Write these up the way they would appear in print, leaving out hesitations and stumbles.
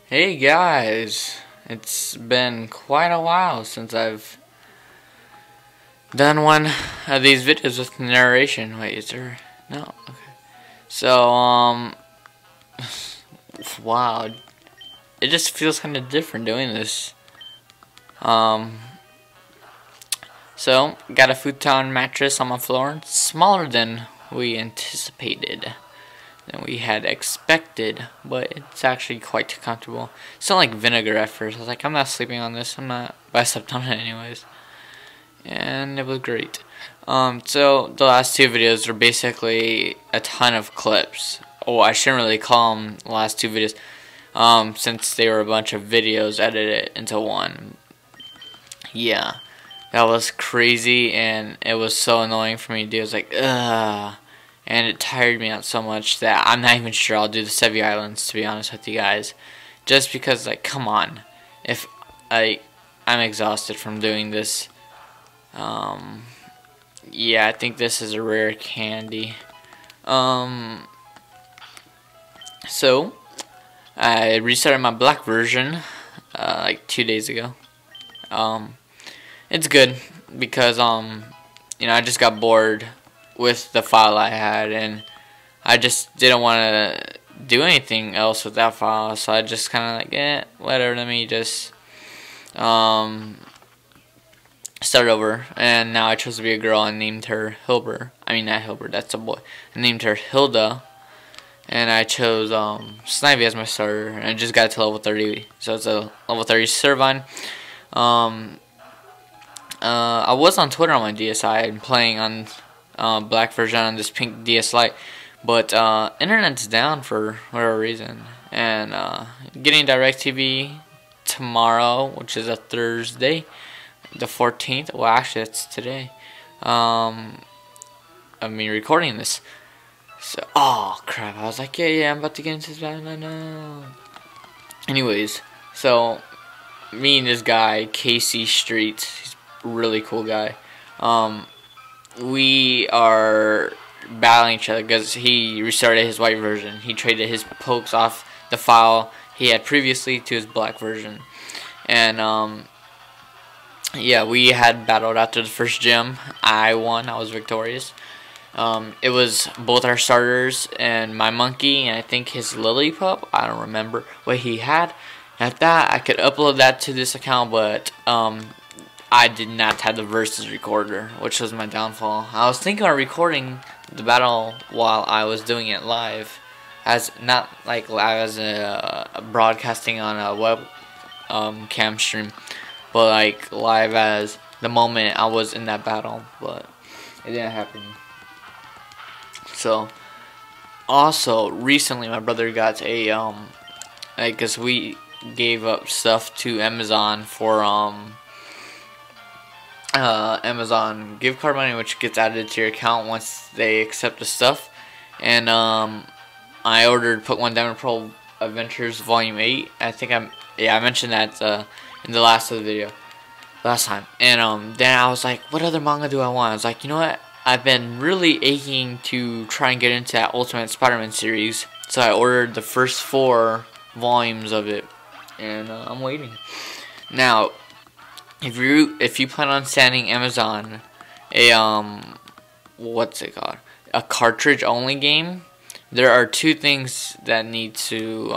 Hey guys, it's been quite a while since I've done one of these videos with narration. Wait, is there? No? Okay. So, wow. It just feels kind of different doing this. Um, so, got a futon mattress on my floor. It's smaller than we anticipated. Than we had expected, but it's actually quite comfortable. It smelled like vinegar at first. I was like, I'm not sleeping on this. I'm not, but I slept on it anyways, and it was great. So the last two videos are basically a ton of clips. Oh, I shouldn't really call them the last two videos, since they were a bunch of videos edited into one. Yeah, that was crazy, and it was so annoying for me to do. It was like, ugh. And it tired me out so much that I'm not even sure I'll do the Sevi Islands, to be honest with you guys. Just because, like, come on. If I'm exhausted from doing this. Yeah, I think this is a rare candy. So, I restarted my black version, like 2 days ago. It's good because, you know, I just got bored with the file I had, and I just didn't want to do anything else with that file, so I just kind of like, whatever, let me just start over. And now I chose to be a girl and named her Hilber. I mean, not Hilber, that's a boy. I named her Hilda, and I chose Snivy as my starter, and I just got to level 30, so it's a level 30 Servine. I was on Twitter on my DSi and playing on black version on this pink DS Lite, but internet's down for whatever reason, and getting DirecTV tomorrow, which is a Thursday, the 14th. Well, actually, it's today. I mean, recording this. So, oh crap! I was like, yeah, I'm about to get into this battle. No. Anyways, so me and this guy, Casey Street, he's a really cool guy. We are battling each other because he restarted his white version. He traded his pokes off the file he had previously to his black version. And, yeah, we had battled after the first gym. I won. I was victorious. It was both our starters and my monkey, and I think his lily pup. I don't remember what he had. At that, I could upload that to this account, but, I did not have the versus recorder, which was my downfall. I was thinking of recording the battle while I was doing it live, as not like live as a broadcasting on a web cam stream, but like live as the moment I was in that battle, but it didn't happen. So, also recently my brother got a I guess we gave up stuff to Amazon for Amazon gift card money, which gets added to your account once they accept the stuff. And I ordered Pokémon Diamond Pearl Adventures Volume 8. I think I mentioned that in the last of the video last time. And then I was like, what other manga do I want? I was like, you know what? I've been really aching to try and get into that Ultimate Spider-Man series, so I ordered the first 4 volumes of it, and I'm waiting now. If you plan on sending Amazon a what's it called, a cartridge only game, there are 2 things that need to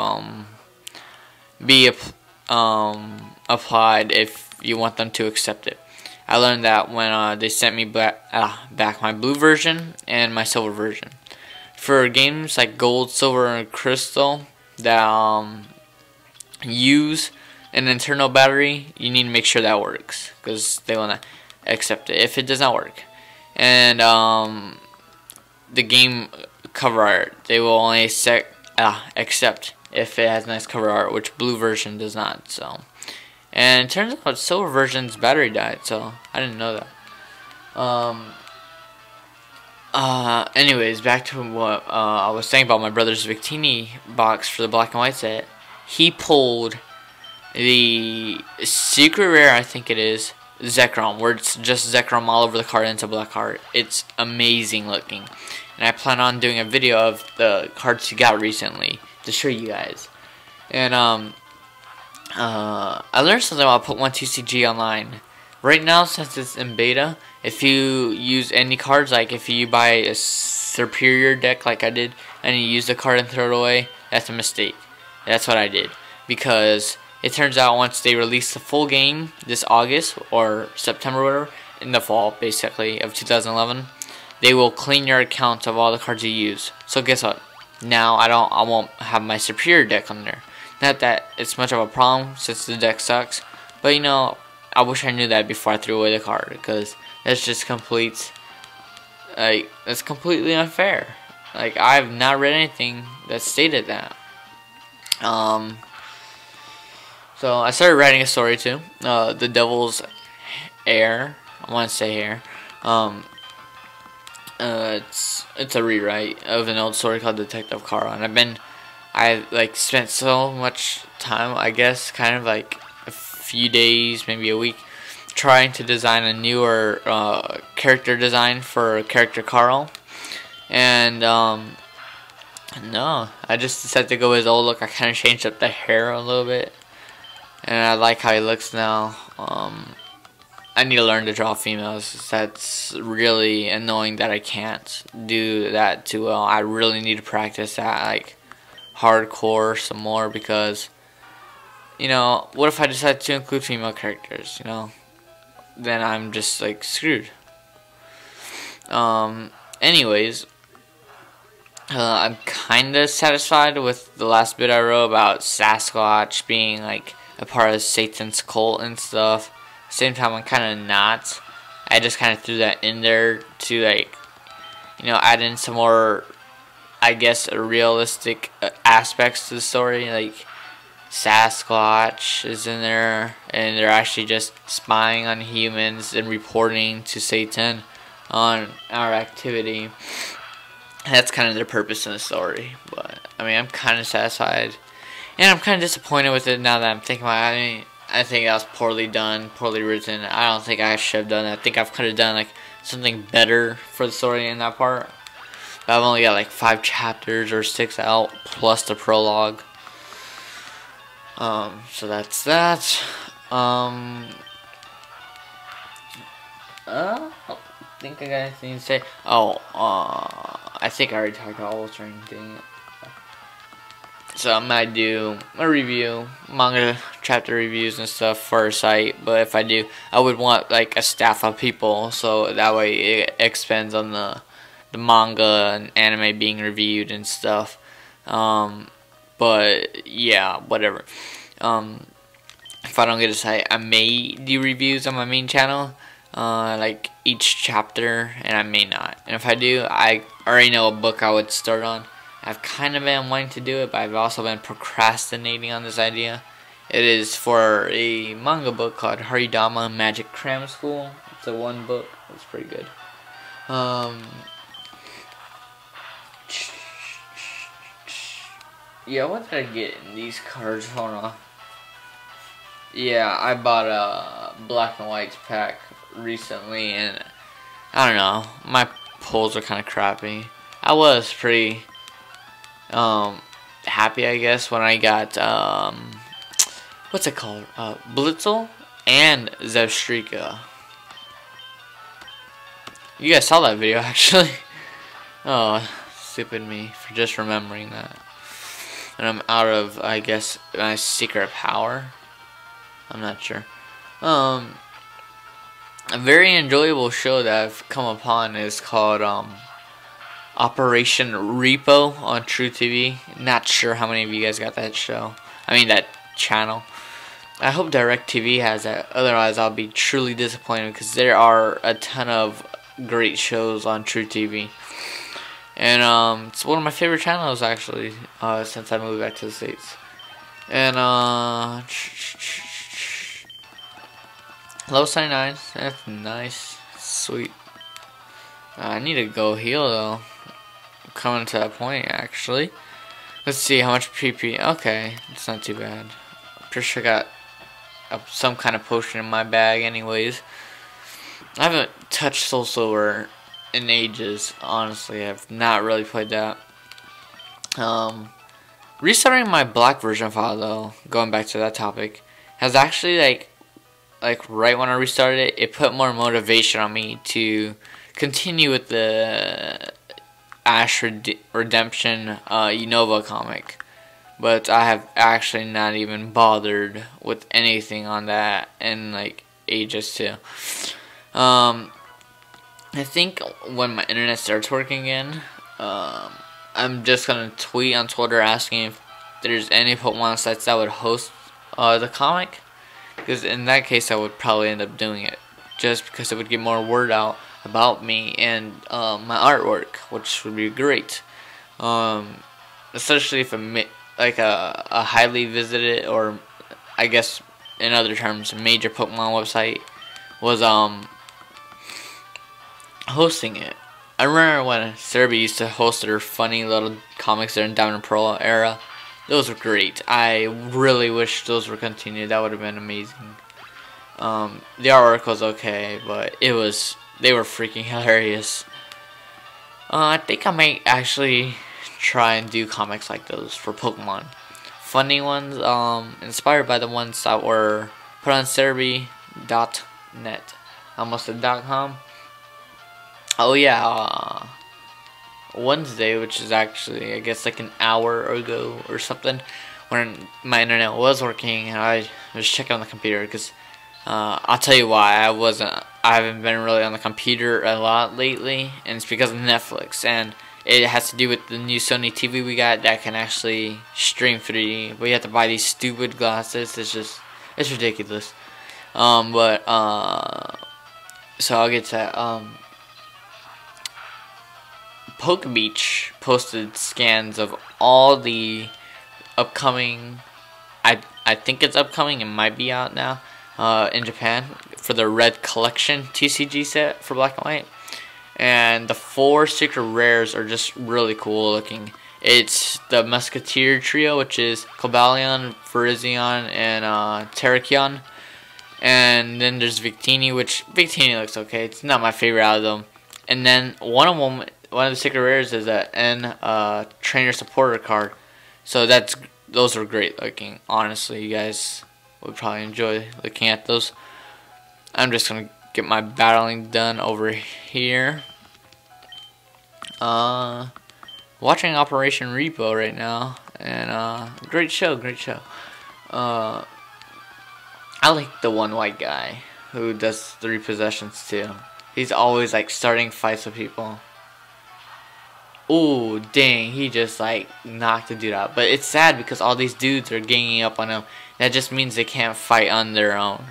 be applied if you want them to accept it. I learned that when they sent me back my blue version and my silver version. For games like Gold, Silver, and Crystal that use an internal battery, you need to make sure that works, because they will not accept it if it does not work. And the game cover art, they will only accept if it has nice cover art, which blue version does not. So, and it turns out silver version's battery died, so I didn't know that. Anyways, back to what I was saying about my brother's Victini box for the black and white set. He pulled the secret rare, I think it is, Zekrom, where it's just Zekrom all over the card and it's a black card. It's amazing looking. And I plan on doing a video of the cards he got recently to show you guys. And I learned something about Pokemon TCG online. Right now, since it's in beta, if you use any cards, like if you buy a superior deck like I did, and you use the card and throw it away, that's a mistake. That's what I did. Because it turns out once they release the full game this August or September or whatever, in the fall basically of 2011, they will clean your account of all the cards you use. So guess what? Now I won't have my superior deck on there. Not that it's much of a problem since the deck sucks, but you know, I wish I knew that before I threw away the card, because that's just that's completely unfair. Like, I've not read anything that stated that. So I started writing a story too. The Devil's Heir. I want to say Heir. It's a rewrite of an old story called Detective Carl, and I've like spent so much time, I guess, kind of like a few days, maybe a week, trying to design a newer character design for character Carl. And no, I just decided to go with his old look. I kind of changed up the hair a little bit, and I like how he looks now. I need to learn to draw females. That's really annoying that I can't do that too well. I really need to practice that, like, hardcore some more, because, you know, what if I decide to include female characters, you know? Then I'm just, like, screwed. Anyways, I'm kinda satisfied with the last bit I wrote about Sasquatch being, like, a part of Satan's cult and stuff. Same time, I'm kind of not. I just kind of threw that in there to, like, you know, add in some more, I guess, realistic aspects to the story. Like, Sasquatch is in there, and they're actually just spying on humans and reporting to Satan on our activity. That's kind of their purpose in the story. But I mean, I'm kind of satisfied, and I'm kind of disappointed with it now that I'm thinking about it. I mean, I think that was poorly done, poorly written. I don't think I should have done that. I think I could have done, like, something better for the story in that part. But I've only got like 5 chapters or 6 out, plus the prologue. So that's that. I think I got anything to say. I think I already talked about altering thing. So I might do a review, manga chapter reviews and stuff for a site. But if I do, I would want like a staff of people, so that way it expands on the manga and anime being reviewed and stuff. But yeah, whatever. If I don't get a site, I may do reviews on my main channel, like each chapter, and I may not. And if I do, I already know a book I would start on. I've kind of been wanting to do it, but I've also been procrastinating on this idea. It is for a manga book called Haridama Magic Cram School. It's a 1 book. It's pretty good. Yeah, what did I get in these cards? Hold on. Yeah, I bought a black and white pack recently, and I don't know, my pulls are kind of crappy. I was pretty happy, I guess, when I got what's it called, Blitzel and Zevstrika. You guys saw that video, actually. Oh, stupid me for just remembering that. And I'm out of, I guess, my secret power. I'm not sure. A very enjoyable show that I've come upon is called Operation Repo on True TV. Not sure how many of you guys got that show. I mean, that channel. I hope DirecTV has that. Otherwise, I'll be truly disappointed, because there are a ton of great shows on True TV. And it's one of my favorite channels, actually, since I moved back to the States. And level 79, that's nice, sweet. I need to go heal though. I'm coming to that point, actually. Let's see how much PP. Okay, it's not too bad. Pretty sure I got some kind of potion in my bag, anyways. I haven't touched Soul Silver in ages, honestly. I've not really played that. restarting my black version file though, going back to that topic, has actually like right when I restarted it, it put more motivation on me to continue with the Ash Redemption Unova comic. But I have actually not even bothered with anything on that in like ages too. I think when my internet starts working again, I'm just gonna tweet on Twitter asking if there's any Pokemon sites that would host the comic, because in that case I would probably end up doing it, just because it would get more word out about me and my artwork, which would be great. Especially if a highly visited, or I guess in other terms, a major Pokemon website was hosting it. I remember when Cerebi used to host their funny little comics there in Diamond and Pearl era. Those were great. I really wish those were continued. That would have been amazing. The artwork was okay, but they were freaking hilarious. I think I might actually try and do comics like those for Pokemon. Funny ones, inspired by the ones that were put on Cerebi.net. Almost a .com. Oh yeah, Wednesday, which is actually I guess like an hour ago or something, when my internet was working and I was checking on the computer, because I'll tell you why I haven't been really on the computer a lot lately, and it's because of Netflix, and it has to do with the new Sony TV we got that can actually stream 3D, but you have to buy these stupid glasses. It's ridiculous. So I'll get to that. Pokebeach posted scans of all the upcoming, I think it's upcoming, it might be out now, in Japan, for the Red Collection TCG set for Black and White. And the 4 secret rares are just really cool looking. It's the Musketeer trio, which is Cobalion, Virizion, and Terrakion. And then there's Victini, which Victini looks okay. It's not my favorite out of them. And then one of the secret rares is a trainer supporter card. So those are great looking. Honestly, you guys would probably enjoy looking at those. I'm just gonna get my battling done over here. Watching Operation Repo right now, and great show. I like the one white guy who does 3 possessions too. He's always like starting fights with people. Ooh, dang, he just like knocked the dude out. But it's sad because all these dudes are ganging up on him. That just means they can't fight on their own.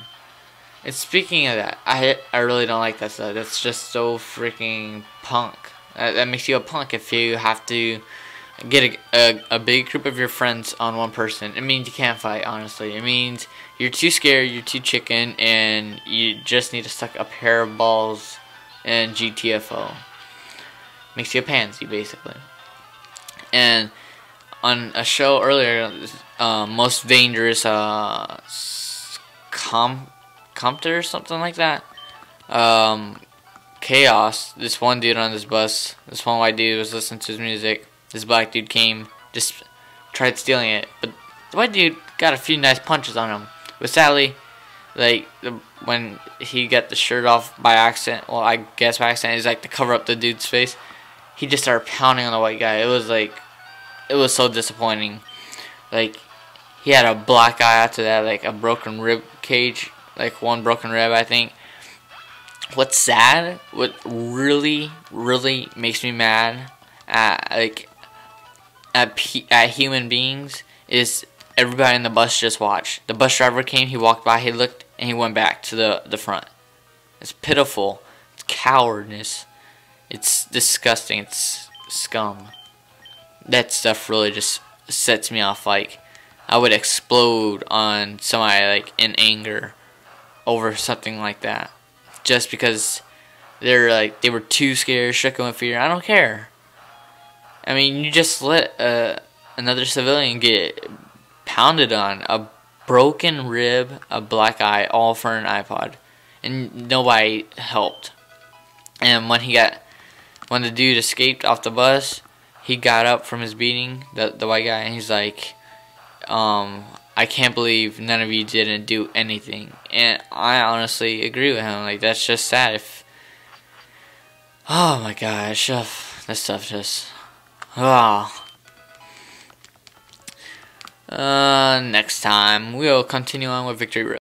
And speaking of that, I really don't like that stuff. That's just so freaking punk. That makes you a punk if you have to get a big group of your friends on one person. It means you can't fight, honestly. It means you're too scared, you're too chicken, and you just need to suck a pair of balls and GTFO. Makes you a pansy, basically. And on a show earlier, Most Dangerous Compter or something like that, Chaos, this one dude on this bus, this one white dude was listening to his music. This black dude came, just tried stealing it, but the white dude got a few nice punches on him. But sadly, like when he got the shirt off by accident, well, I guess by accident, it's like to cover up the dude's face. He just started pounding on the white guy. It was so disappointing. Like, he had a black eye after that, like a broken rib cage, like 1 broken rib, I think. What's sad, what really makes me mad at human beings is everybody in the bus just watched. The bus driver came, he walked by, he looked, and he went back to the front. It's pitiful. It's cowardness. It's disgusting. It's scum. That stuff really just sets me off. Like, I would explode on somebody like in anger over something like that, just because they were too scared, stricken with fear. I don't care. I mean, you just let another civilian get pounded on, a broken rib, a black eye, all for an iPod, and nobody helped. And when the dude escaped off the bus, he got up from his beating, the white guy, and he's like, I can't believe none of you didn't do anything. And I honestly agree with him. Like, that's just sad. If, oh my gosh, this stuff just, next time we'll continue on with Victory Road.